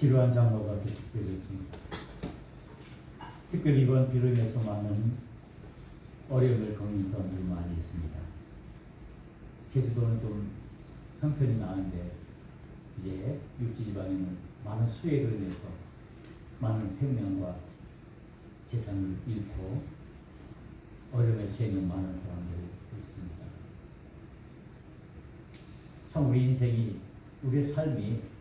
지루한 장로가 되고 있습니다. 특별히 이번 비로 인해서 많은 어려움을 겪는 사람들이 많이 있습니다. 제주도는 좀 형편이 나은데 이제 육지지방에는 많은 수해로 인해서 많은 생명과 재산을 잃고 어려움에 처해 있는 많은 사람들이 있습니다. 참 우리 인생이, 우리의 삶이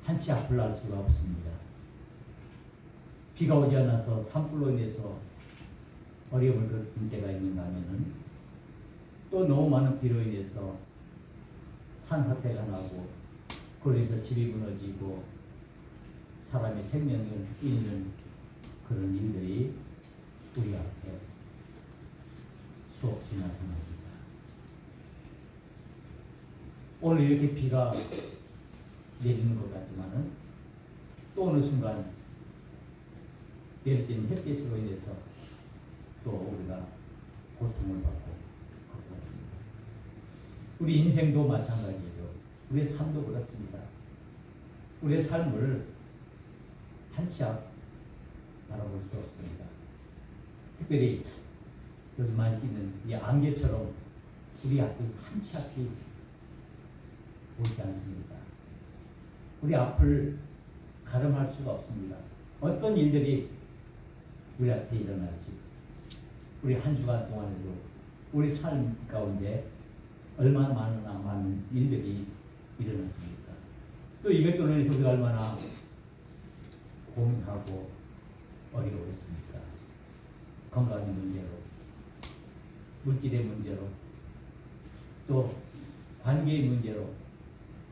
한치 앞을 날 수가 없습니다. 비가 오지 않아서 산불로 인해서 어려움을 겪은 때가 있는가 하면은 또 너무 많은 비로 인해서 산사태가 나고 그로 인해서 집이 무너지고 사람의 생명을 잃는 그런 일들이 우리 앞에 수없이 나타납니다. 오늘 이렇게 비가 내리는 것 같지만은 또 어느 순간 내려지는 햇빛으로 인해서 또 우리가 고통을 받고 그렇습니다. 우리 인생도 마찬가지죠. 우리의 삶도 그렇습니다. 우리의 삶을 한치 앞 바라볼 수 없습니다. 특별히 요즘 많이 끼는 이 안개처럼 우리 앞이 한치 앞이 보이지 않습니다. 우리 앞을 가름할 수가 없습니다. 어떤 일들이 우리 앞에 일어날지, 우리 한 주간 동안에도 우리 삶 가운데 얼마나 많은 일들이 일어났습니까? 또 이것들을 위해서 우리가 얼마나 고민하고 어려워했습니까? 건강의 문제로, 물질의 문제로, 또 관계의 문제로,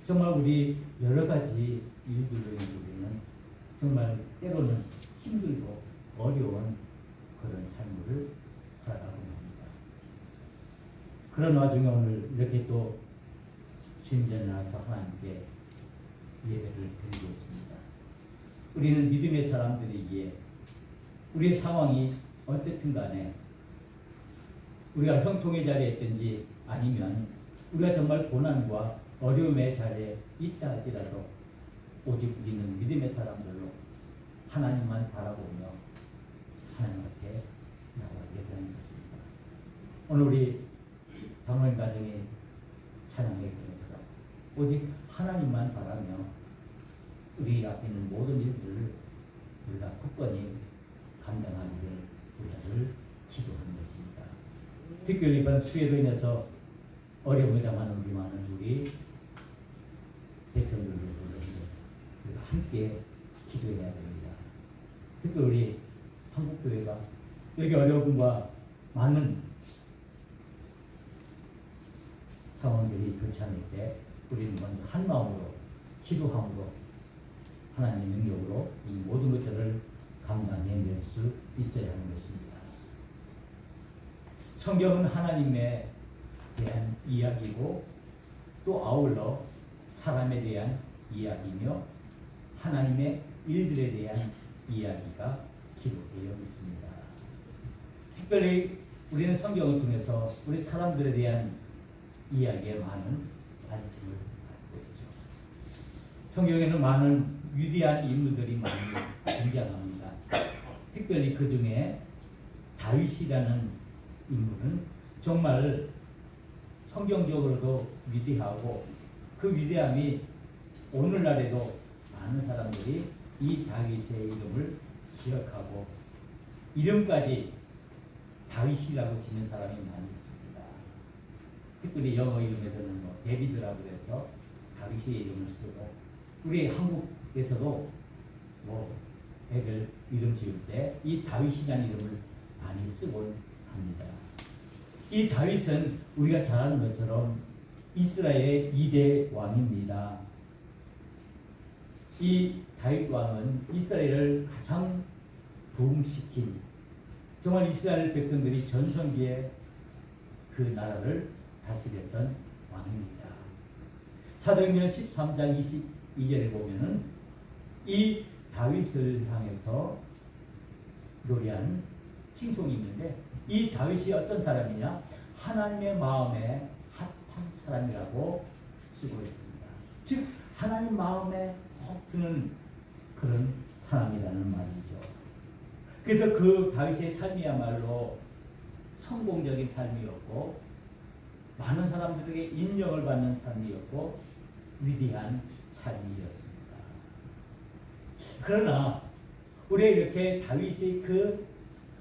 정말 우리 여러 가지 일들로 우리는 정말 때로는 힘들고 어려운 그런 삶을 살아가고 합니다. 그런 와중에 오늘 이렇게 또 주님전에 나와서 하나님께 예배를 드리겠습니다. 우리는 믿음의 사람들이기에 우리의 상황이 어떻든 간에 우리가 형통의 자리에 있든지 아니면 우리가 정말 고난과 어려움의 자리에 있다 할지라도 오직 우리는 믿음의 사람들로 하나님만 바라보며 하나님 앞에 나와 예배하는 것입니다. 오늘 우리 장로님 가정의 찬양의 것처럼 오직 하나님만 바라며 우리 앞에 있는 모든 일들을 우리가 굳건히 감당하기를 우리를 기도하는 것입니다. 특별히 이번 수해로 인해서 어려움을 당하는 우리 많은 우리 백성들을 우리가 함께 기도해야 됩니다. 특별히 우리 한국교회가 여기 어려움과 많은 상황들이 좋지 않을 때 우리는 먼저 한 마음으로 기도함으로 하나님의 능력으로 이 모든 것들을 감당해낼 수 있어야 하는 것입니다. 성경은 하나님에 대한 이야기고 또 아울러 사람에 대한 이야기며 하나님의 일들에 대한 이야기가 기록되어 있습니다. 특별히 우리는 성경을 통해서 우리 사람들에 대한 이야기에 많은 관심을 갖고 있죠. 성경에는 많은 위대한 인물들이 많이 등장합니다. 특별히 그 중에 다윗이라는 인물은 정말 성경적으로도 위대하고 그 위대함이 오늘날에도 많은 사람들이 이 다윗의 이름을 기억하고 이름까지 다윗이라고 지는 사람이 많이 있습니다. 특별히 영어 이름에서는 데비드라고 해서 다윗의 이름을 쓰고 우리 한국에서도 애들 이름 지을 때 이 다윗이라는 이름을 많이 쓰곤 합니다. 이 다윗은 우리가 잘 아는 것처럼 이스라엘의 2대 왕입니다. 이 다윗 왕은 이스라엘을 가장 부흥시킨 정말 이스라엘 백성들이 전성기에 그 나라를 다스렸던 왕입니다. 사도행전 13장 22절에 보면은 이 다윗을 향해서 노래한 칭송이 있는데 이 다윗이 어떤 사람이냐? 하나님의 마음에 합한 사람이라고 쓰고 있습니다. 즉 하나님 마음에 꼭 드는 그런 사람이라는 말이죠. 그래서 그 다윗의 삶이야말로 성공적인 삶이었고 많은 사람들에게 인정을 받는 삶이었고 위대한 삶이었습니다. 그러나 우리가 이렇게 다윗의 그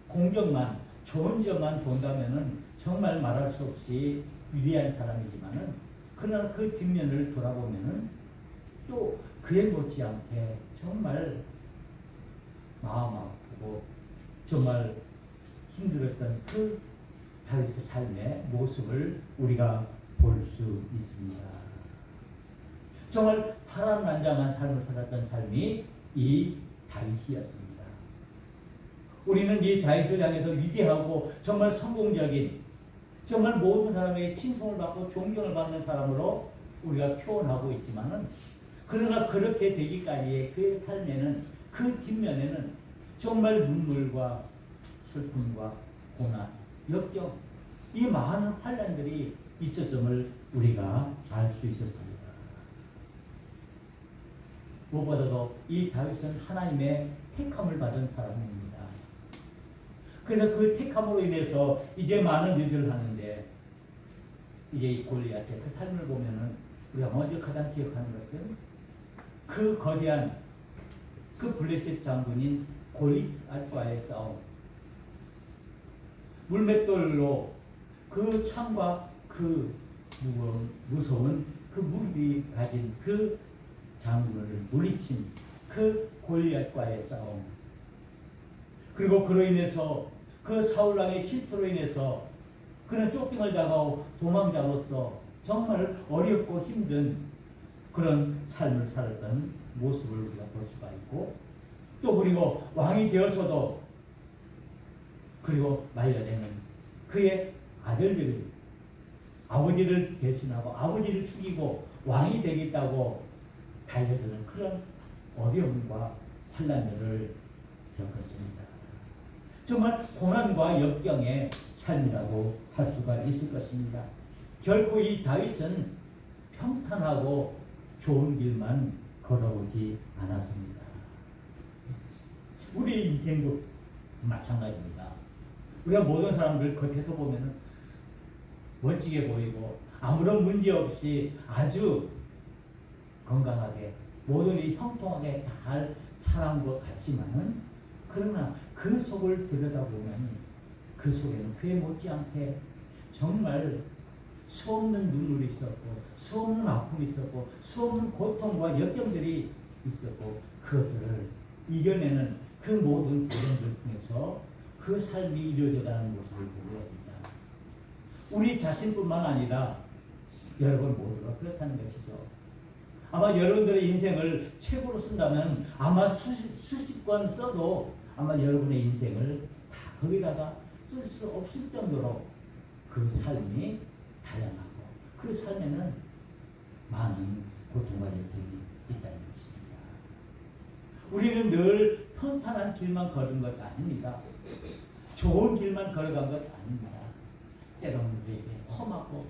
공적만 좋은 점만 본다면은 정말 말할 수 없이 위대한 사람이지만은 그러나 그 뒷면을 돌아보면은 또 그에 못지않게 정말 마음 아프고 정말 힘들었던 그 다윗의 삶의 모습을 우리가 볼 수 있습니다. 정말 파란만장한 삶을 살았던 삶이 이 다윗이었습니다. 우리는 이 다윗을 향해서 위대하고 정말 성공적인 정말 모든 사람에게 칭송을 받고 존경을 받는 사람으로 우리가 표현하고 있지만은 그러나 그렇게 되기까지의 그 삶에는 그 뒷면에는 정말 눈물과 슬픔과 고난, 역경 이 많은 환난들이 있었음을 우리가 알 수 있었습니다. 무엇보다도 이 다윗은 하나님의 택함을 받은 사람입니다. 그래서 그 택함으로 인해서 이제 많은 일들을 하는데 이제 이 골리앗의 그 삶을 보면은 우리가 먼저 가장 기억하는 것은 그 거대한 그 블레셋 장군인 골리앗과의 싸움, 물맷돌로 그 창과 그 무서운 그 무릎이 가진 그 장군을 물리친 그 골리앗과의 싸움, 그리고 그로 인해서 그 사울왕의 질투로 인해서 그는 쫓김을 당하고 도망자로서 정말 어렵고 힘든 그런 삶을 살았던 모습을 우리가 볼 수가 있고, 또 그리고 왕이 되어서도 그리고 말려내는 그의 아들들이 아버지를 대신하고 아버지를 죽이고 왕이 되겠다고 달려드는 그런 어려움과 환난들을 겪었습니다. 정말 고난과 역경의 삶이라고 할 수가 있을 것입니다. 결코 이 다윗은 평탄하고 좋은 길만 걸어오지 않았습니다. 우리 인생도 마찬가지입니다. 우리가 모든 사람들 겉에서 보면 멋지게 보이고 아무런 문제 없이 아주 건강하게 모든 일이 형통하게 잘 살아온 것 같지만은 그러나 그 속을 들여다보면 그 속에는 그에 못지않게 정말 수없는 눈물이 있었고 수없는 아픔이 있었고 수없는 고통과 역경들이 있었고 그것들을 이겨내는 그 모든 과정들 통해서 그 삶이 이루어져가는 모습을 보게 됩니다. 우리 자신뿐만 아니라 여러분 모두가 그렇다는 것이죠. 아마 여러분들의 인생을 책으로 쓴다면 아마 수십 권 써도 아마 여러분의 인생을 다 거기다가 쓸 수 없을 정도로 그 삶이 다양하고 그 삶에는 많은 고통과 역경이 있다는 것입니다. 우리는 늘 평탄한 길만 걸은 것 아닙니다. 좋은 길만 걸어간 것 아닙니다. 때로는 험하고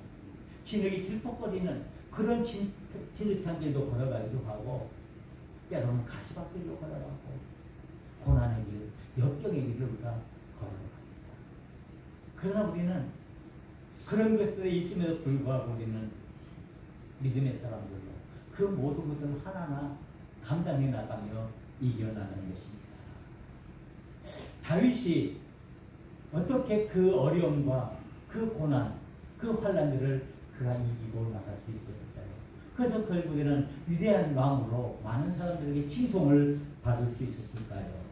진흙이 질퍽거리는 그런 진흙한 길도 걸어가기도 하고 때로는 가시밭길도 걸어가고 고난의 길, 역경의 길을 우리가 걸어갑니다. 그러나 우리는 그런 것들이 있음에도 불구하고 우리는 믿음의 사람들로 그 모든 것들을 하나하나 감당해 나가며 이겨나가는 것입니다. 다윗이 어떻게 그 어려움과 그 고난, 그 환난들을 그가 이기고 나갈 수 있었을까요? 그래서 결국에는 위대한 왕으로 많은 사람들에게 칭송을 받을 수 있었을까요?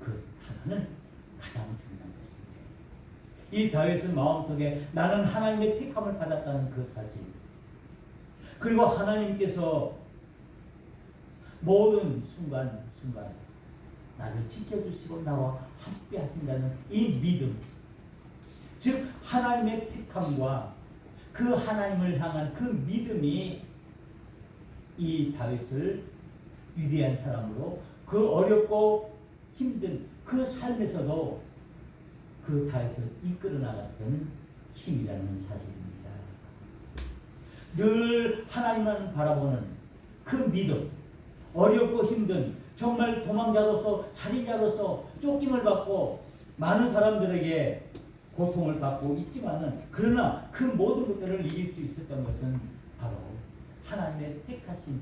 그 하나는 가장 중요한 것입니다. 이 다윗은 마음속에 나는 하나님의 택함을 받았다는 그 사실, 그리고 하나님께서 모든 순간 나를 지켜주시고 나와 함께 하신다는 이 믿음, 즉 하나님의 택함과 그 하나님을 향한 그 믿음이 이 다윗을 위대한 사람으로 그 어렵고 힘든 그 삶에서도 그 다윗을 이끌어 나갔던 힘이라는 사실입니다. 늘 하나님만 바라보는 그 믿음, 어렵고 힘든 정말 도망자로서 살인자로서 쫓김을 받고 많은 사람들에게 고통을 받고 있지만은 그러나 그 모든 것들을 이길 수 있었던 것은 바로 하나님의 택하신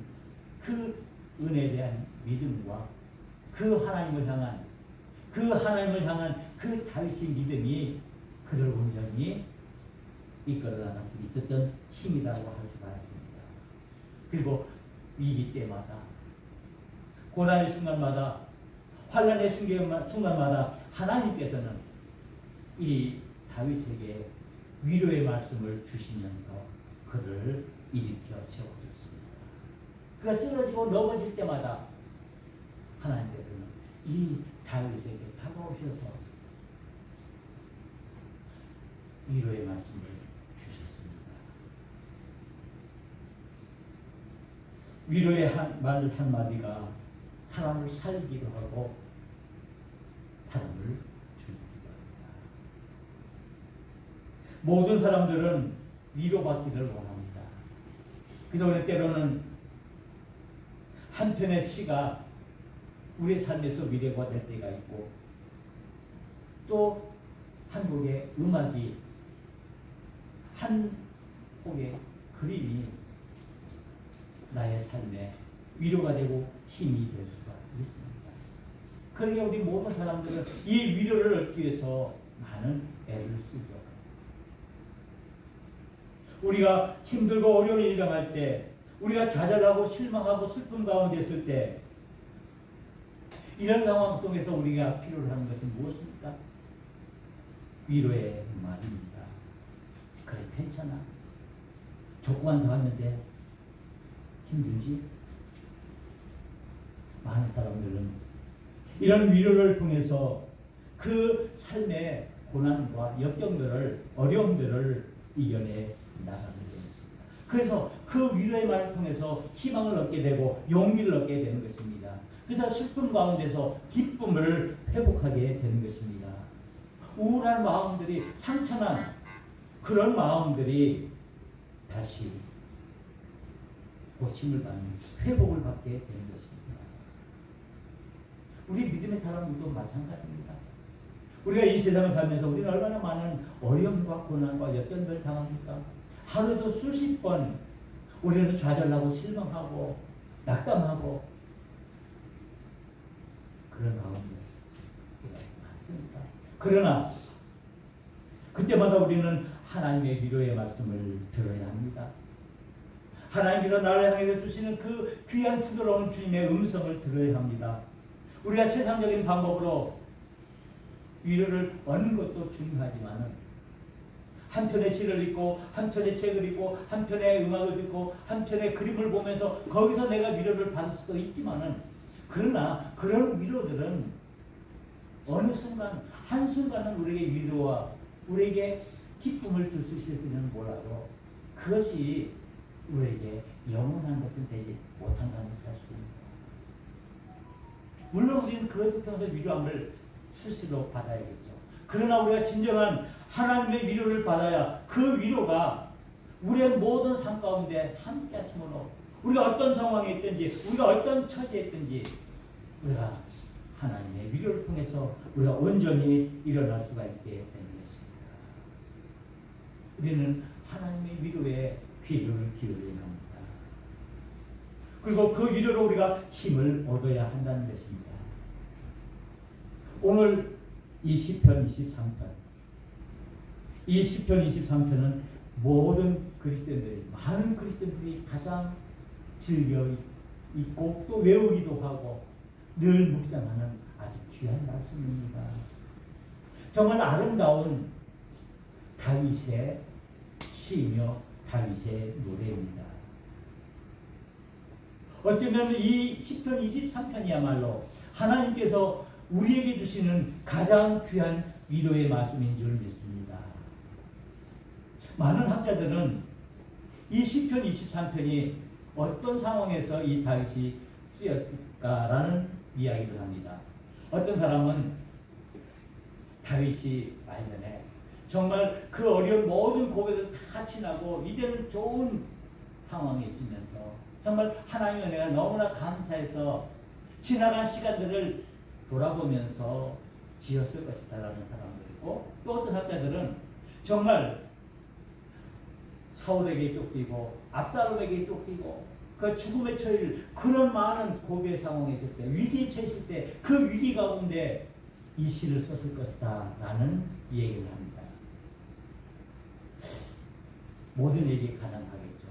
그 은혜에 대한 믿음과 그 하나님을 향한 그 다윗의 믿음이 그를 온전히 이끌어 나갈 수 있었던 힘이라고 할 수가 있습니다. 그리고 위기 때마다 고난의 순간마다 환난의 순간마다 하나님께서는 이 다윗에게 위로의 말씀을 주시면서 그를 일으켜 세워주셨습니다. 그가 쓰러지고 넘어질 때마다 하나님께서는 이 다윗에게 다가오셔서 위로의 말씀을 주셨습니다. 위로의 말 한마디가 사람을 살기도 하고 사람을 죽이기도 합니다. 모든 사람들은 위로받기를 원합니다. 그래서 때로는 한편의 시가 우리의 삶에서 위로가 될 때가 있고 또 한국의 음악이 한 곡의 그림이 나의 삶에 위로가 되고 힘이 될 수가 있습니다. 그러게 우리 모든 사람들은 이 위로를 얻기 위해서 많은 애를 쓰죠. 우리가 힘들고 어려운 일을 당할 때, 우리가 좌절하고 실망하고 슬픔 가운데 있을 때, 이런 상황 속에서 우리가 필요로 하는 것은 무엇입니까? 위로의 말입니다. 그래, 괜찮아. 조금만 더 하면 돼. 힘들지? 많은 사람들은 이런 위로를 통해서 그 삶의 고난과 역경들을, 어려움들을 이겨내 나가게 되었습니다. 그래서 그 위로의 말을 통해서 희망을 얻게 되고 용기를 얻게 되는 것입니다. 그래서 슬픔 가운데서 기쁨을 회복하게 되는 것입니다. 우울한 마음들이, 상처난 그런 마음들이 다시 고침을 받는, 회복을 받게 되는 것입니다. 우리 믿음의 사람들도 마찬가지입니다. 우리가 이 세상을 살면서 우리는 얼마나 많은 어려움과 고난과 역경들을 당합니까? 하루도 수십 번 우리는 좌절하고 실망하고 낙담하고 그런 마음이 많습니다. 그러나 그때마다 우리는 하나님의 위로의 말씀을 들어야 합니다. 하나님께서 나를 향해서 주시는 그 귀한 부드러운 주님의 음성을 들어야 합니다. 우리가 세상적인 방법으로 위로를 얻는 것도 중요하지만 한편의 시를 읽고 한편의 책을 읽고 한편의 음악을 듣고 한편의 그림을 보면서 거기서 내가 위로를 받을 수도 있지만은 그러나 그런 위로들은 어느 순간 한순간은 우리에게 위로와 우리에게 기쁨을 줄 수 있을지는 몰라도 그것이 우리에게 영원한 것은 되지 못한다는 사실입니다. 물론 우리는 그것을 통해서 위로함을 수시로 받아야겠죠. 그러나 우리가 진정한 하나님의 위로를 받아야 그 위로가 우리의 모든 삶 가운데 함께 하심으로 우리가 어떤 상황에 있든지 우리가 어떤 처지에 있든지 우리가 하나님의 위로를 통해서 우리가 온전히 일어날 수가 있게 되는 것입니다. 우리는 하나님의 위로에 귀를 기울여야 합니다. 그리고 그 위로로 우리가 힘을 얻어야 한다는 것입니다. 오늘 이 시편 23편, 이 시편 23편은 모든 그리스도인들이, 많은 그리스도인들이 가장 즐겨 읽고 또 외우기도 하고 늘 묵상하는 아주 귀한 말씀입니다. 정말 아름다운 다윗의 시이며 다윗의 노래입니다. 어쩌면 이 시편 23편이야말로 하나님께서 우리에게 주시는 가장 귀한 위로의 말씀인 줄 믿습니다. 많은 학자들은 이 시편 23편이 어떤 상황에서 이 다윗이 쓰였을까라는 이야기를 합니다. 어떤 사람은 다윗이 말년에 정말 그 어려운 모든 고백을 다 지나고 이제는 좋은 상황에 있으면서 정말 하나님의 은혜가 너무나 감사해서 지나간 시간들을 돌아보면서 지었을 것이다라는 사람도 있고, 또 어떤 학자들은 정말 사울에게 쫓기고 압살롬에게 쫓기고 그 죽음에 처할 그런 많은 고비의 상황에 있을 때, 위기에 처했을 때 그 위기 가운데 이 시를 썼을 것이다 라는 얘기를 합니다. 모든 얘기 가능하겠죠.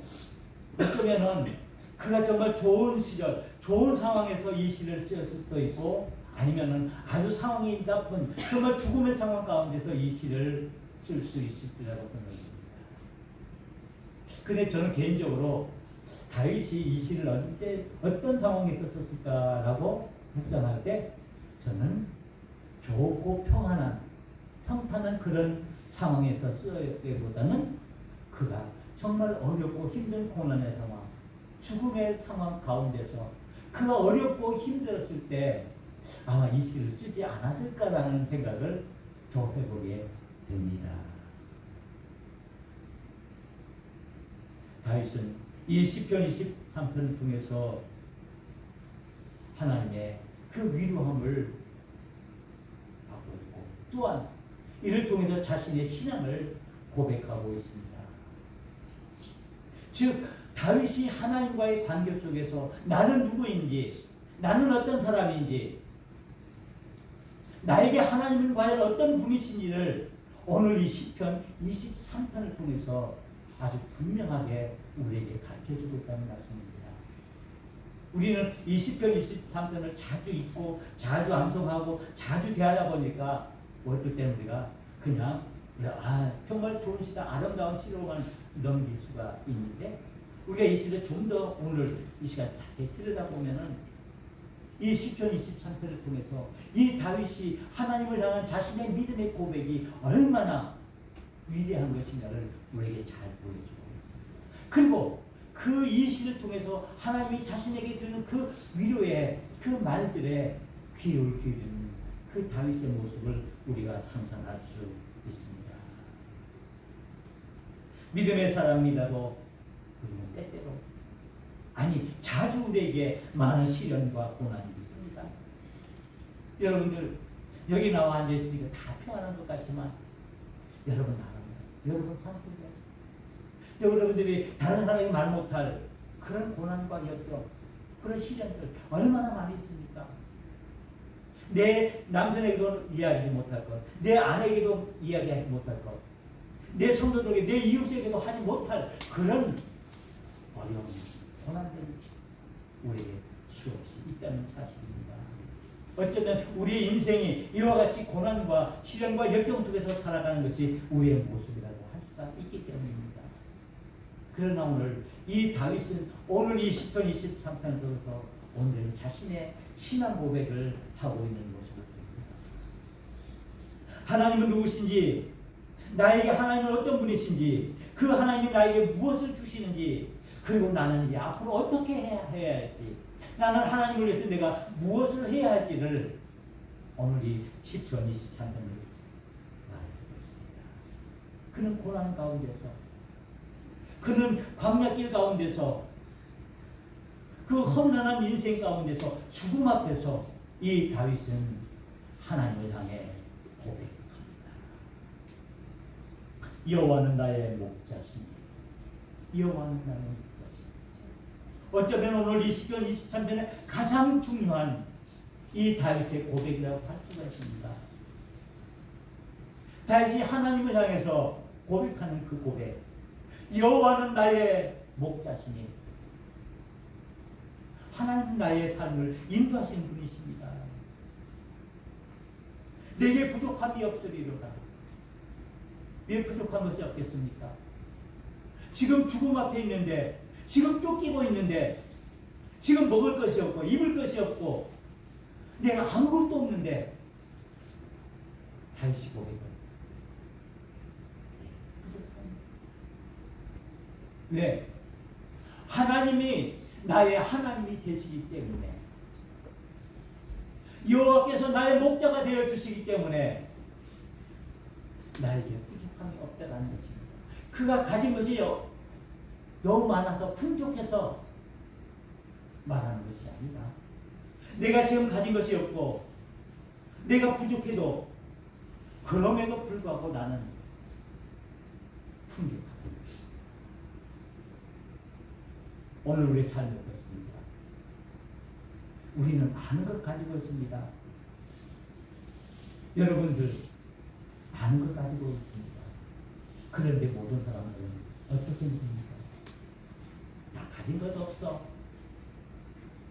어쩌면은 그가 정말 좋은 시절, 좋은 상황에서 이 시를 쓰였을 수도 있고, 아니면은 아주 상황이 나쁜 정말 죽음의 상황 가운데서 이 시를 쓸 수 있을지라고 생각합니다. 근데 저는 개인적으로 다윗이 이 시를 언제 어떤 상황에서 썼을까라고 묵상할 때 저는 좋고 평탄한 그런 상황에서 쓰였기보다는 그가 정말 어렵고 힘든 고난의 상황, 죽음의 상황 가운데서 그가 어렵고 힘들었을 때 아마 이 시를 쓰지 않았을까라는 생각을 더 해보게 됩니다. 다윗은 이 시편 23편을 통해서 하나님의 그 위로함을 받고 있고, 또한 이를 통해서 자신의 신앙을 고백하고 있습니다. 즉 다윗이 하나님과의 관계 속에서 나는 누구인지, 나는 어떤 사람인지, 나에게 하나님은 과연 어떤 분이신지를 오늘 이 시편 23편을 통해서 아주 분명하게 우리에게 가르쳐주고 있다는 말씀입니다. 우리는 이 시편 23편을 자주 읽고 자주 암송하고 자주 대하다 보니까 어떨 때는 우리가 그냥 정말 좋은 시다, 아름다운 시로만 넘길 수가 있는데, 우리가 이 시를 좀 더 오늘 이 시간 자세히 들여다보면은 이 시편 23편을 통해서 이 다윗이 하나님을 향한 자신의 믿음의 고백이 얼마나 위대한 것인가를 우리에게 잘 보여주고 있습니다. 그리고 그 이 시를 통해서 하나님이 자신에게 주는 그 위로의 그 말들에 귀를 기울이는 그 다윗의 모습을 우리가 상상할 수 있습니다. 믿음의 사람이라도 우리는 때때로, 아니 자주 우리에게 많은 시련과 고난이 있습니다. 여러분들 여기 나와 앉아있으니까 다 평안한 것 같지만 여러분 나갑니다. 여러분 상태죠. 여러분들이 다른 사람이 말 못할 그런 고난과 역경, 그런 시련들 얼마나 많이 있습니까? 내 남편에게도 이야기하지 못할 것, 내 아내에게도 이야기하지 못할 것, 내 성도들에게, 내 이웃에게도 하지 못할 그런 어려운 고난들이 우리에게 수없이 있다는 사실입니다. 어쩌면 우리의 인생이 이와 같이 고난과 시련과 역경 속에서 살아가는 것이 우리의 모습이라고 할 수가 있기 때문입니다. 그러나 오늘 이 다윗은 오늘 이 시편 23편을 통해서 온전히 자신의 신앙 고백을 하고 있는 모습을 보입니다. 하나님은 누구신지, 나에게 하나님은 어떤 분이신지, 그 하나님이 나에게 무엇을 주시는지, 그리고 나는 이제 앞으로 어떻게 해야 할지, 나는 하나님을 위해서 내가 무엇을 해야 할지를 오늘 이 시편 23편을 말해주고 있습니다. 그는 고난 가운데서, 그는 광야길 가운데서, 그 험난한 인생 가운데서, 죽음 앞에서 이 다윗은 하나님을 향해 고백합니다. 여호와는 나의 목자시니, 여호와는 나의 목자시니. 어쩌면 오늘 이 시편 23편의 가장 중요한 이 다윗의 고백이라고 할 수가 있습니다. 다윗이 하나님을 향해서 고백하는 그 고백, 여호와는 나의 목자시니, 하나님은 나의 삶을 인도하시는 분이십니다. 내게 부족함이 없으리로다. 왜 부족한 것이 없겠습니까? 지금 죽음 앞에 있는데, 지금 쫓기고 있는데, 지금 먹을 것이 없고 입을 것이 없고 내가 아무것도 없는데 다윗이 고백합니다. 부족합니다. 왜? 하나님이 나의 하나님이 되시기 때문에, 여호와께서 나의 목자가 되어 주시기 때문에 나에게 부족함이 없다라는 것입니다. 그가 가진 것이 너무 많아서 풍족해서 말하는 것이 아니다. 내가 지금 가진 것이 없고 내가 부족해도 그럼에도 불구하고 나는 풍족하다. 오늘 우리의 삶이 어떻습니까? 우리는 많은 것 가지고 있습니다. 여러분들 많은 것 가지고 있습니다. 그런데 모든 사람들은 어떻게 믿습니까? 나 가진 것도 없어.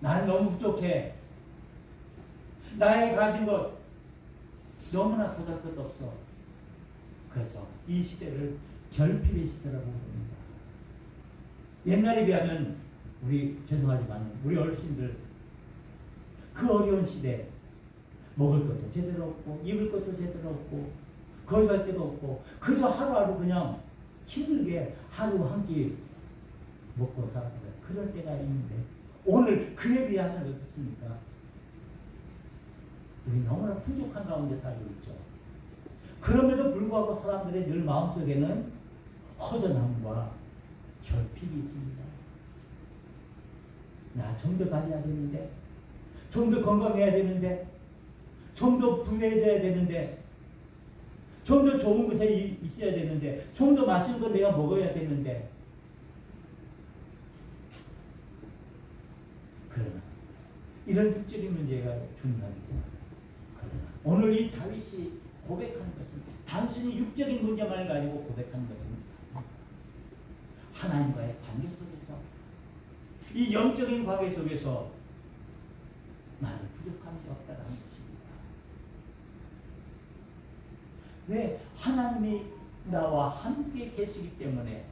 나는 너무 부족해. 나의 가진 것 너무나 도달 것도 없어. 그래서 이 시대를 결핍의 시대라고 부릅니다. 옛날에 비하면 우리 죄송하지만 우리 어르신들 그 어려운 시대 먹을 것도 제대로 없고 입을 것도 제대로 없고 거주할 데도 없고 그저 하루하루 그냥 힘들게 하루 한 끼 먹고 살았어요. 그런 때가 있는데 오늘 그에 비하면 어떻습니까? 우리 너무나 풍족한 가운데 살고 있죠. 그럼에도 불구하고 사람들의 늘 마음속에는 허전함과 결핍이 있습니다. 나 좀 더 가져야 되는데, 좀 더 건강해야 되는데, 좀 더 부유해져야 되는데, 좀 더 좋은 곳에 있어야 되는데, 좀 더 맛있는 걸 내가 먹어야 되는데. 그러나 이런 육적인 문제가 중요하죠. 그러나 오늘 이 다윗이 고백하는 것은 단순히 육적인 문제만을 가지고 고백하는 것은 하나님과의 관계 속에서 이 영적인 관계 속에서 나는 부족함이 없다는 것입니다. 왜? 하나님이 나와 함께 계시기 때문에,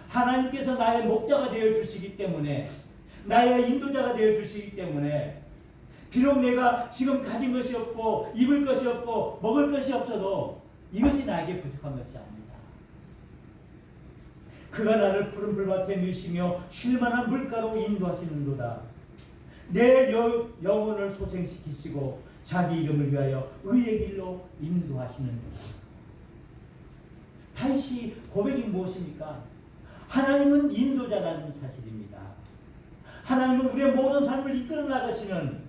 하나님께서 나의 목자가 되어 주시기 때문에, 나의 인도자가 되어 주시기 때문에, 비록 내가 지금 가진 것이 없고 입을 것이 없고 먹을 것이 없어도 이것이 나에게 부족한 것이 아닙니다. 그가 나를 푸른 풀밭에 누시며 쉴만한 물가로 인도하시는도다. 내 영혼을 소생시키시고 자기 이름을 위하여 의의 길로 인도하시는도다. 다윗이 고백이 무엇입니까? 하나님은 인도자라는 사실입니다. 하나님은 우리의 모든 삶을 이끌어 나가시는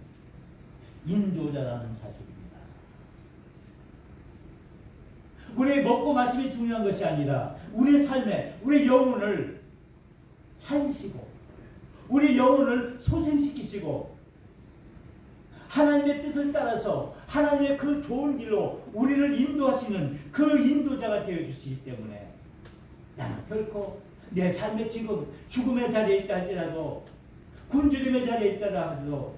인도자라는 사실입니다. 우리의 먹고 마심이 중요한 것이 아니라 우리의 삶에 우리의 영혼을 살리시고 우리의 영혼을 소생시키시고 하나님의 뜻을 따라서 하나님의 그 좋은 길로 우리를 인도하시는 그 인도자가 되어주시기 때문에 나는 결코 내 삶의 지금 죽음의 자리에 있다 할지라도 굶주림의 자리에 있다 하더라도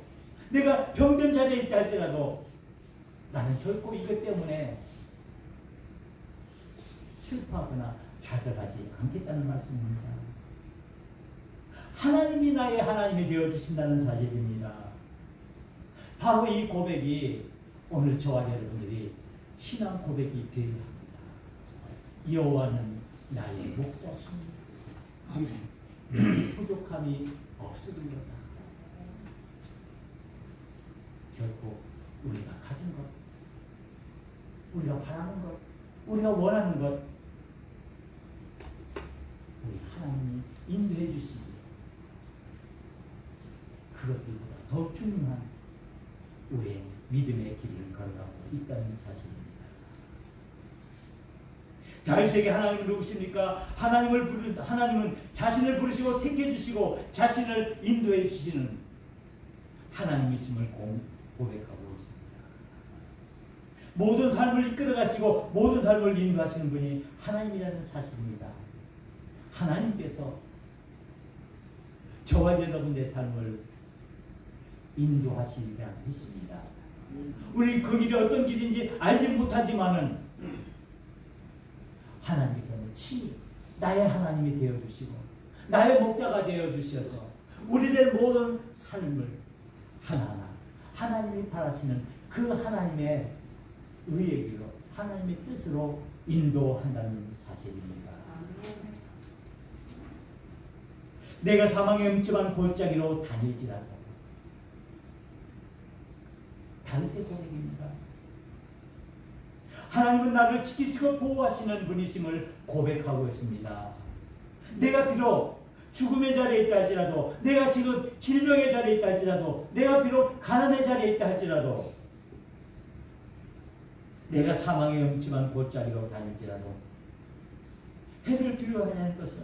내가 병든 자리에 있다 할지라도 나는 결코 이것 때문에 슬퍼하거나 좌절하지 않겠다는 말씀입니다. 하나님이 나의 하나님이 되어주신다는 사실입니다. 바로 이 고백이 오늘 저와 여러분들이 신앙 고백이 되어야 합니다. 여호와는 나의 목자시니 부족함이 없으리로다. 결코 우리가 가진 것, 우리가 바라는 것, 우리가 원하는 것, 우리 하나님이 인도해 주시기 그것들보다 더 중요한 우리의 믿음의 길을 걸어가고 있다는 사실입니다. 다윗에게 하나님은 누구십니까? 하나님은 자신을 부르시고 택해주시고 자신을 인도해 주시는 하나님이심을 고백하고 있습니다. 모든 삶을 이끌어 가시고 모든 삶을 인도하시는 분이 하나님이라는 사실입니다. 하나님께서 저와 여러분의 삶을 인도하시리라 믿습니다. 우리 그 길이 어떤 길인지 알지 못하지만은 하나님께서는 친히 나의 하나님이 되어주시고 나의 목자가 되어주셔서 우리의 모든 삶을 하나하나 하나님이 바라시는 그 하나님의 의의 길로 하나님의 뜻으로 인도한다는 사실입니다. 내가 사망의 음침한 골짜기로 다닐지라도 다윗의 고백입니다. 하나님은 나를 지키시고 보호하시는 분이심을 고백하고 있습니다. 내가 비록 죽음의 자리에 있다 할지라도, 내가 지금 질병의 자리에 있다 할지라도, 내가 비록 가난의 자리에 있다 할지라도, 내가 사망의 음침한 골짜기로 다닐지라도, 해를 두려워하지 않을 것은,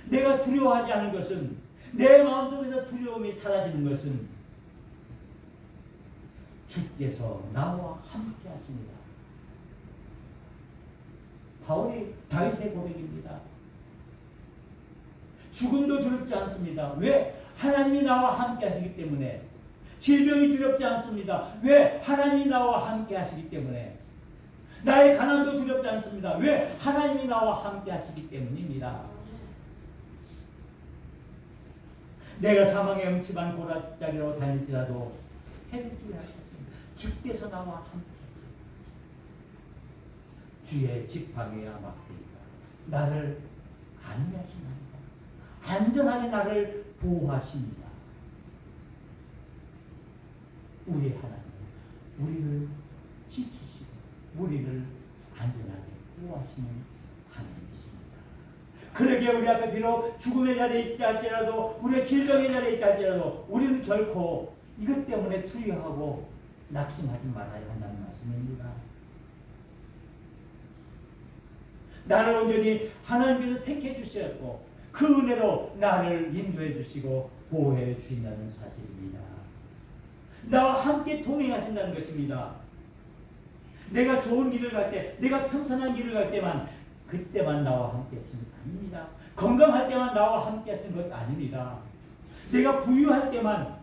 내가 두려워하지 않은 것은, 내 마음속에서 두려움이 사라지는 것은 주께서 나와 함께 하십니다. 바울이 다윗의 고백입니다. 죽음도 두렵지 않습니다. 왜? 하나님이 나와 함께 하시기 때문에. 질병이 두렵지 않습니다. 왜? 하나님이 나와 함께 하시기 때문에. 나의 가난도 두렵지 않습니다. 왜? 하나님이 나와 함께 하시기 때문입니다. 내가 사망의 음침한 골짜기로 다닐지라도 해를 두려워하십니다. 주께서 나와 함께 하십니다. 주의 지팡이와 막대기가 나를 안위하시나이다. 안전하게 나를 보호하십니다. 우리 하나님, 우리를 지키시고 우리를 안전하게 보호하시는 하나님이십니다. 그러기에 우리 앞에 비록 죽음의 자리에 있지 할지라도, 우리의 질병의 자리에 있지 할지라도 우리는 결코 이것 때문에 두려워하고 낙심하지 말아야 한다는 말씀입니다. 나를 온전히 하나님께서 택해 주셨고 그 은혜로 나를 인도해 주시고 보호해 주신다는 사실입니다. 나와 함께 동행하신다는 것입니다. 내가 좋은 길을 갈 때, 내가 평탄한 길을 갈 때만, 그때만 나와 함께 하시는 것 아닙니다. 건강할 때만 나와 함께 하시는 것 아닙니다. 내가 부유할 때만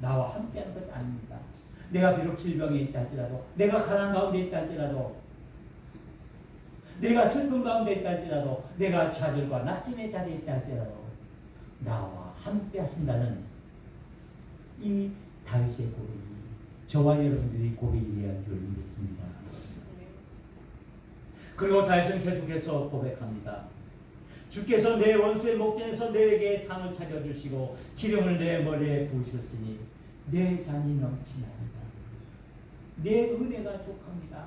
나와 함께 하는 것 아닙니다. 내가 비록 질병에 있다 할지라도, 내가 가난 가운데 있다 할지라도, 내가 슬픔 가운데 있다 할지라도, 내가 좌절과 낙심의 자리에 있다 할지라도 나와 함께 하신다는 이 다윗의 고백이 저와 여러분들이 고백이어야 할 줄 믿습니다. 그리고 다윗은 계속해서 고백합니다. 주께서 내 원수의 목전에서 내게 상을 차려주시고 기름을 내 머리에 부으셨으니 내 잔이 넘치나이다. 내 은혜가 족합니다.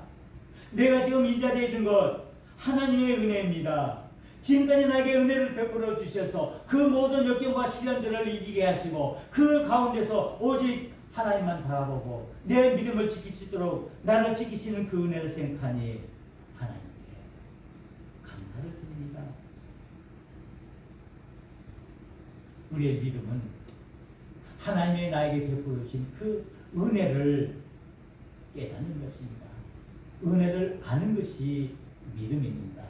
내가 지금 이 자리에 있는 것 하나님의 은혜입니다. 지금까지 나에게 은혜를 베풀어 주셔서 그 모든 역경과 시련들을 이기게 하시고 그 가운데서 오직 하나님만 바라보고 내 믿음을 지킬 수 있도록 나를 지키시는 그 은혜를 생각하니 하나님께 감사를 드립니다. 우리의 믿음은 하나님의 나에게 베풀어 주신 그 은혜를 깨닫는 것입니다. 은혜를 아는 것이 믿음입니다.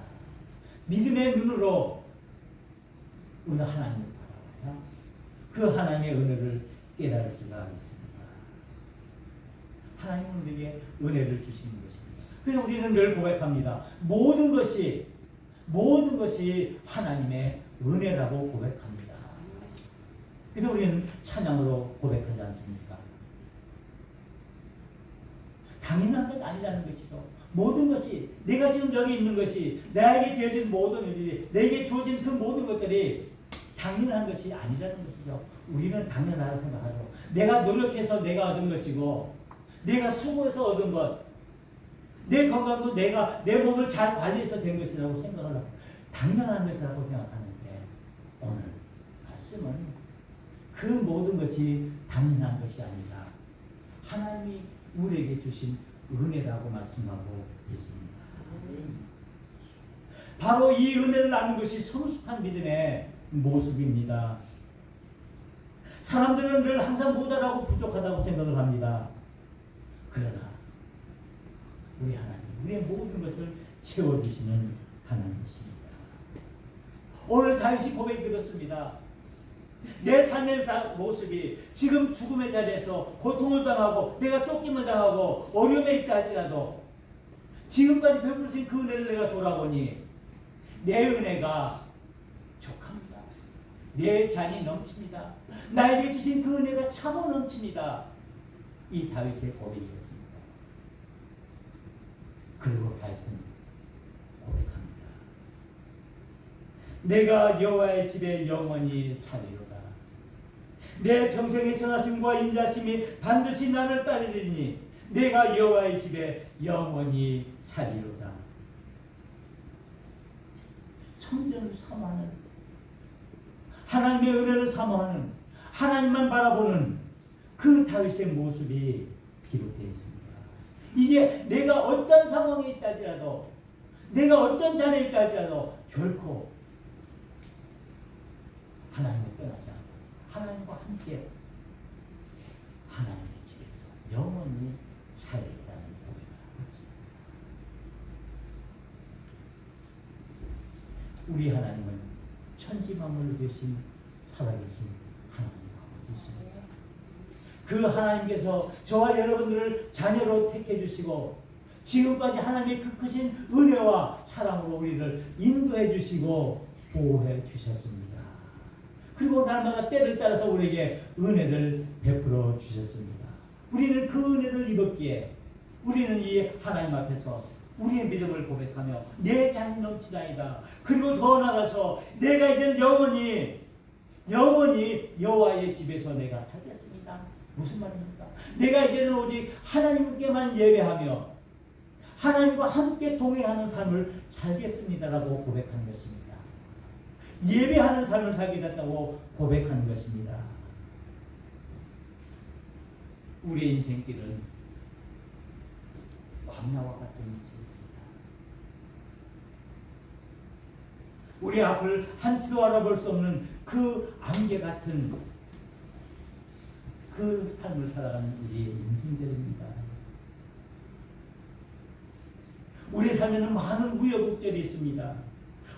믿음의 눈으로 우리 하나님을 바라봐야 그 하나님의 은혜를 깨달을 수가 있습니다. 하나님은 우리에게 은혜를 주시는 것입니다. 그래서 우리는 늘 고백합니다. 모든 것이 하나님의 은혜라고 고백합니다. 그래서 우리는 찬양으로 고백하지 않습니까? 당연한 것 아니라는 것이죠. 모든 것이, 내가 지금 여기 있는 것이, 나에게 되어진 모든 일들이, 내게 주어진 그 모든 것들이 당연한 것이 아니라는 것이죠. 우리는 당연하다고 생각하죠. 내가 노력해서 내가 얻은 것이고, 내가 수고해서 얻은 것, 내 건강도 내가 내 몸을 잘 관리해서 된 것이라고 생각을 하고, 당연한 것이라고 생각하는데, 오늘 말씀은 그 모든 것이 당연한 것이 아니라 하나님이 우리에게 주신 은혜라고 말씀하고 있습니다. 바로 이 은혜를 아는 것이 성숙한 믿음의 모습입니다. 사람들은 늘 항상 모자라고 부족하다고 생각을 합니다. 그러나 우리 하나님, 우리의 모든 것을 채워주시는 하나님이십니다. 오늘 다윗이 고백이 들었습니다. 내 삶의 모습이 지금 죽음의 자리에서 고통을 당하고 내가 쫓김을 당하고 어려움에 있다 할지라도 지금까지 베푸신 그 은혜를 내가 돌아보니 내 은혜가 족합니다. 내 잔이 넘칩니다. 나에게 주신 그 은혜가 차고 넘칩니다. 이 다윗의 고백이었습니다. 그리고 다윗은 고백합니다. 내가 여호와의 집에 영원히 살리로다. 내 평생의 선하심과 인자심이 반드시 나를 따르리니 내가 여호와의 집에 영원히 살리로다. 성전을 사모하는 하나님의 은혜를 사모하는, 하나님만 바라보는 그 다윗의 모습이 기록되어 있습니다. 이제 내가 어떤 상황에 있다 할지라도, 내가 어떤 자리에 있다 할지라도 결코 하나님을 떠나지 않고 하나님과 함께 하나님의 집에서 영원히 살겠다는 고백을 하고 있습니다. 우리 하나님은 천지만물을 계신 살아계신 하나님 아버지십니다. 그 하나님께서 저와 여러분들을 자녀로 택해 주시고 지금까지 하나님의 그 크신 은혜와 사랑으로 우리를 인도해 주시고 보호해 주셨습니다. 그리고 날마다 때를 따라서 우리에게 은혜를 베풀어 주셨습니다. 우리는 그 은혜를 입었기에 우리는 이 하나님 앞에서 우리의 믿음을 고백하며 내 잔이 넘치나이다. 그리고 더 나아가서 내가 이제는 영원히 여호와의 집에서 내가 살겠습니다. 무슨 말입니까? 내가 이제는 오직 하나님께만 예배하며 하나님과 함께 동행하는 삶을 살겠습니다라고 고백하는 것입니다. 예배하는 삶을 살게 됐다고 고백하는 것입니다. 우리의 인생길은 광야와 같은 길입니다. 우리 앞을 한치도 알아볼 수 없는 그 안개 같은 그 삶을 살아가는 우리의 인생들입니다. 우리의 삶에는 많은 우여곡절이 있습니다.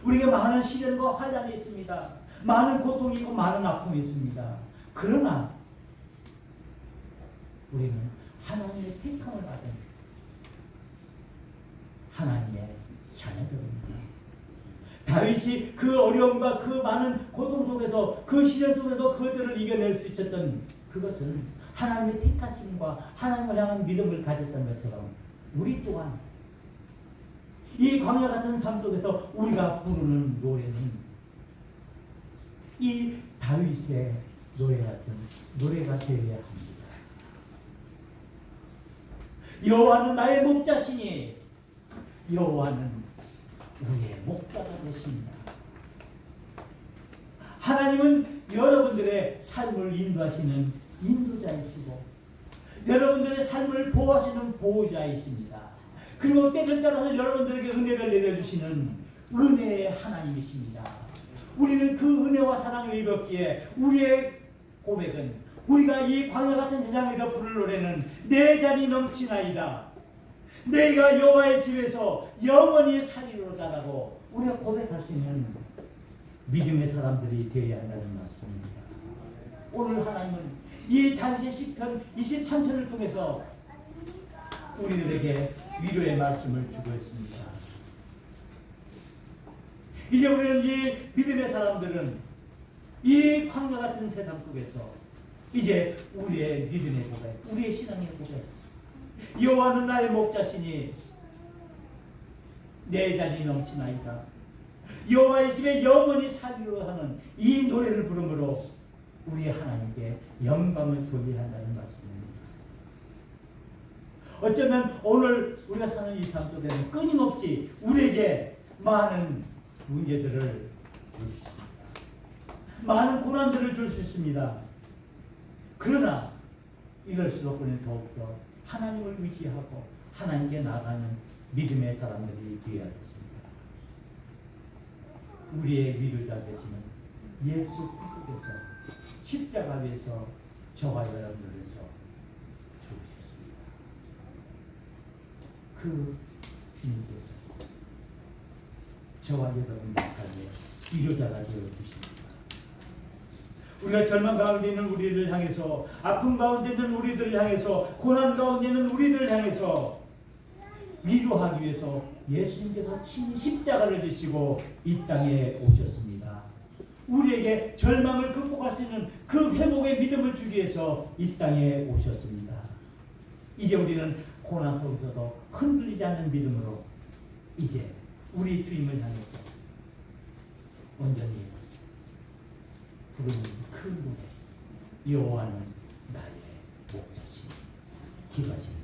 우리에게 많은 시련과 환난이 있습니다. 많은 고통이 있고 많은 아픔이 있습니다. 그러나 우리는 하나님의 택함을 받은 하나님의 자녀들입니다. 다윗이 그 어려움과 그 많은 고통 속에서 그 시련 속에서 그들을 이겨낼 수 있었던 그것은 하나님의 택하심과 하나님을 향한 믿음을 가졌던 것처럼 우리 또한 이 광야 같은 삶 속에서 우리가 부르는 노래는 이 다윗의 노래 같은 노래가 되어야 합니다. 여호와는 나의 목자시니 여호와는 우리의 목자가 되십니다. 하나님은 여러분들의 삶을 인도하시는 인도자이시고 여러분들의 삶을 보호하시는 보호자이십니다. 그리고 때를 따라서 여러분들에게 은혜를 내려주시는 은혜의 하나님이십니다. 우리는 그 은혜와 사랑을 입었기에 우리의 고백은 우리가 이 광야 같은 세상에서 부를 노래는 내 잔이 넘치나이다. 내가 여호와의 집에서 영원히 살리로다라고 우리가 고백할 수 있는 믿음의 사람들이 되어야 한다는 말씀입니다. 오늘 하나님은 이 다윗의 시편 23편을 통해서 우리들에게 위로의 말씀을 주고 있습니다. 이제 우리는 이 믿음의 사람들은 이 광야 같은 세상 속에서 이제 우리의 믿음의 고백, 우리의 신앙의 고백, 여호와는 나의 목자시니 내 잔이 넘치나이다. 여호와의 집에 영원히 살기로 하는 이 노래를 부름으로 우리 하나님께 영광을 돌려야 한다는 말씀입니다. 어쩌면 오늘 우리가 사는 이 삶 속에는 끊임없이 우리에게 많은 문제들을 줄 수 있습니다. 많은 고난들을 줄 수 있습니다. 그러나 이럴수록 우리는 더욱더 하나님을 의지하고 하나님께 나아가는 믿음의 사람들이 되어야겠습니다. 우리의 위로자 되시는 예수 그리스도께서 십자가 위에서 저와 여러분을 위해서 죽으셨습니다. 그 주님께서 저와 여러분의 삶에 위로자가 되어주십니다. 우리가 절망 가운데 있는 우리를 향해서, 아픔 가운데 있는 우리들을 향해서, 고난 가운데 있는 우리들을 향해서 위로하기 위해서 예수님께서 친히 십자가를 지시고 이 땅에 오셨습니다. 우리에게 절망을 극복할 수 있는 그 회복의 믿음을 주기 위해서 이 땅에 오셨습니다. 이제 우리는 고난 속에서도 흔들리지 않는 믿음으로 이제 우리 주님을 향해서 온전히 부르는 큰 노래, 여호와는 나의 목자시니 기도하십니다.